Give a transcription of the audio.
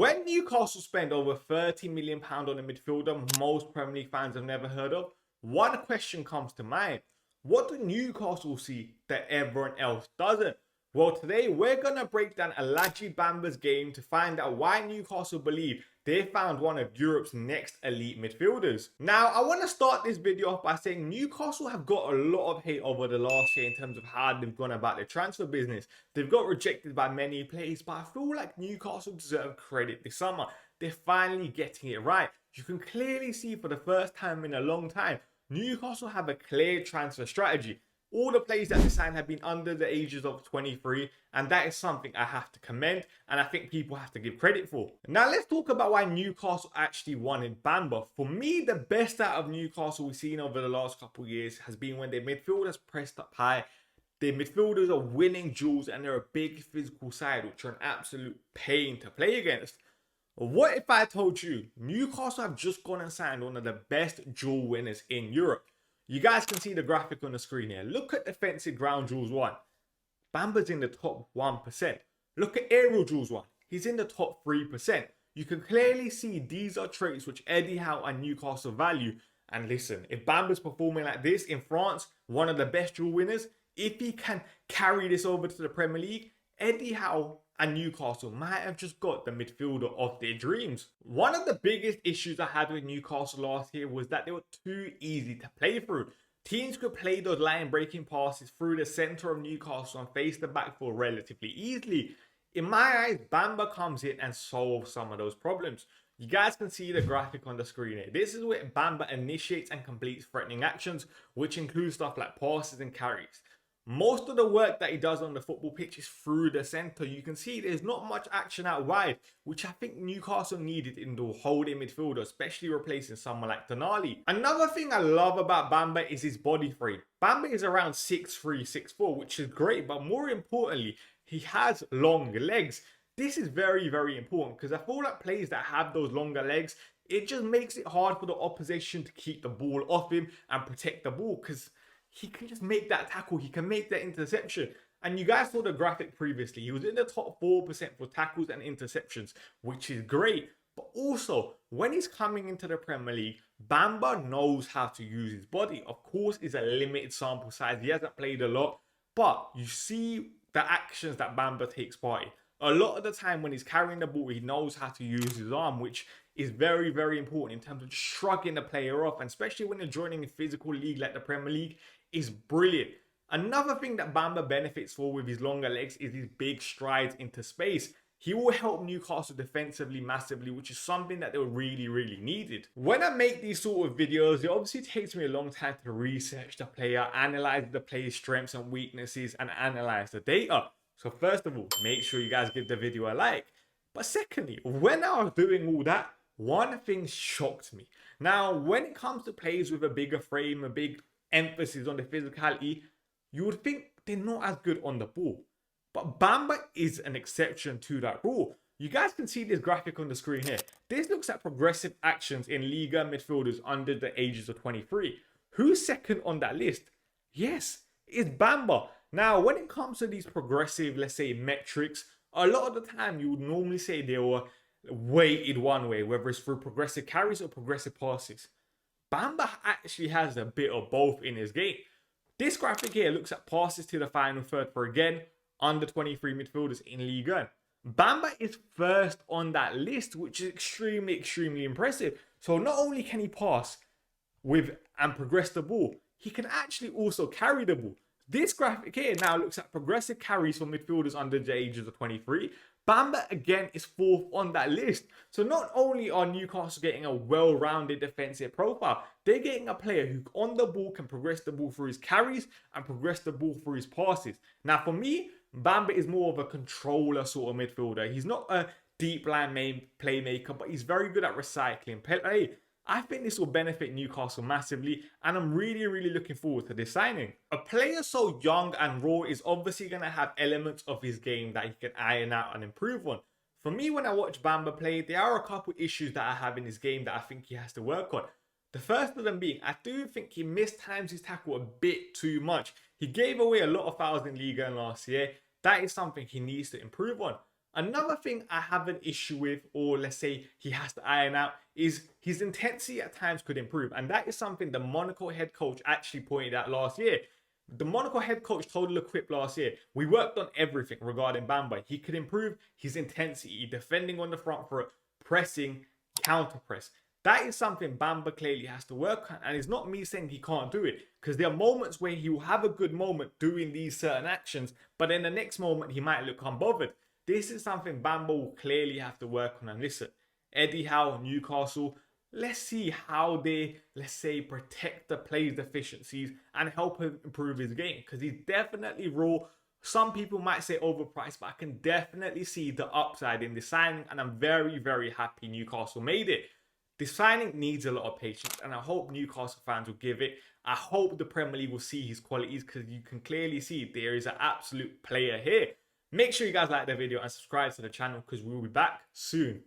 When Newcastle spend over £30 million on a midfielder most Premier League fans have never heard of, one question comes to mind. What do Newcastle see that everyone else doesn't? Well, today we're going to break down Aladji Bamba's game to find out why Newcastle believe they found one of Europe's next elite midfielders. Now, I want to start this video off by saying Newcastle have got a lot of hate over the last year in terms of how they've gone about their transfer business. They've got rejected by many players, but I feel like Newcastle deserve credit this summer. They're finally getting it right. You can clearly see for the first time in a long time, Newcastle have a clear transfer strategy. All the players that they signed have been under the ages of 23, and that is something I have to commend, and I think people have to give credit for. Now let's talk about why Newcastle actually wanted Bamba. For me, the best out of Newcastle we've seen over the last couple of years has been when their midfielders pressed up high. Their midfielders are winning duels, and they're a big physical side, which are an absolute pain to play against. What if I told you Newcastle have just gone and signed one of the best duel winners in Europe? You guys can see the graphic on the screen here. Look at defensive ground duels won. Bamba's in the top 1%. Look at aerial duels won. He's in the top 3%. You can clearly see these are traits which Eddie Howe and Newcastle value. And listen, if Bamba's performing like this in France, one of the best duel winners, if he can carry this over to the Premier League, Eddie Howe and Newcastle might have just got the midfielder of their dreams. One of the biggest issues I had with Newcastle last year was that they were too easy to play through. Teams could play those line breaking passes through the centre of Newcastle and face the back four relatively easily. In my eyes, Bamba comes in and solves some of those problems. You guys can see the graphic on the screen here. This is where Bamba initiates and completes threatening actions, which includes stuff like passes and carries. Most of the work that he does on the football pitch is through the centre. You can see there's not much action out wide, which I think Newcastle needed in the holding midfielder, especially replacing someone like Tonali. Another thing I love about Bamba is his body frame. Bamba is around 6'3", 6'4", which is great, but more importantly, he has long legs. This is very, very important because I feel like players that have those longer legs, it just makes it hard for the opposition to keep the ball off him and protect the ball because he can just make that tackle. He can make that interception. And you guys saw the graphic previously. He was in the top 4% for tackles and interceptions, which is great. But also, when he's coming into the Premier League, Bamba knows how to use his body. Of course, it's a limited sample size. He hasn't played a lot. But you see the actions that Bamba takes part in. A lot of the time when he's carrying the ball, he knows how to use his arm, which is very, very important in terms of shrugging the player off. And especially when you're joining a physical league like the Premier League, is brilliant. Another thing that Bamba benefits for with his longer legs is his big strides into space. He will help Newcastle defensively massively, which is something that they really, really needed. When I make these sort of videos, it obviously takes me a long time to research the player, analyze the player's strengths and weaknesses, and analyze the data. So first of all, make sure you guys give the video a like. But secondly, when I was doing all that, one thing shocked me. Now, when it comes to players with a bigger frame, a big emphasis on the physicality, you would think they're not as good on the ball. But Bamba is an exception to that rule. You guys can see this graphic on the screen here. This looks at progressive actions in Liga midfielders under the ages of 23. Who's second on that list? Yes, it's Bamba. Now, when it comes to these progressive, let's say, metrics, a lot of the time you would normally say they were weighted one way, whether it's through progressive carries or progressive passes. Bamba actually has a bit of both in his game. This graphic here looks at passes to the final third for, again, under 23 midfielders in Ligue 1. Bamba is first on that list, which is extremely, extremely impressive. So not only can he pass with and progress the ball, he can actually also carry the ball. This graphic here now looks at progressive carries for midfielders under the ages of 23. Bamba again is fourth on that list. So not only are Newcastle getting a well-rounded defensive profile, they're getting a player who on the ball can progress the ball through his carries and progress the ball through his passes. Now for me, Bamba is more of a controller sort of midfielder. He's not a deep line main playmaker, but he's very good at recycling play. I think this will benefit Newcastle massively, and I'm really, really looking forward to this signing. A player so young and raw is obviously going to have elements of his game that he can iron out and improve on. For me, when I watch Bamba play, there are a couple issues that I have in his game that I think he has to work on. The first of them being, I do think he mistimes his tackle a bit too much. He gave away a lot of fouls in Liga last year. That is something he needs to improve on. Another thing I have an issue with, or let's say he has to iron out, is his intensity at times could improve. And that is something the Monaco head coach actually pointed out last year. The Monaco head coach told L'Equipe last year, we worked on everything regarding Bamba. He could improve his intensity, defending on the front foot, pressing, counter press. That is something Bamba clearly has to work on. And it's not me saying he can't do it, because there are moments where he will have a good moment doing these certain actions, but in the next moment he might look unbothered. This is something Bamba will clearly have to work on. And listen, Eddie Howe, Newcastle, let's see how they, let's say, protect the player's deficiencies and help him improve his game, because he's definitely raw. Some people might say overpriced, but I can definitely see the upside in this signing, and I'm very, very happy Newcastle made it. This signing needs a lot of patience, and I hope Newcastle fans will give it. I hope the Premier League will see his qualities, because you can clearly see there is an absolute player here. Make sure you guys like the video and subscribe to the channel, because we will be back soon.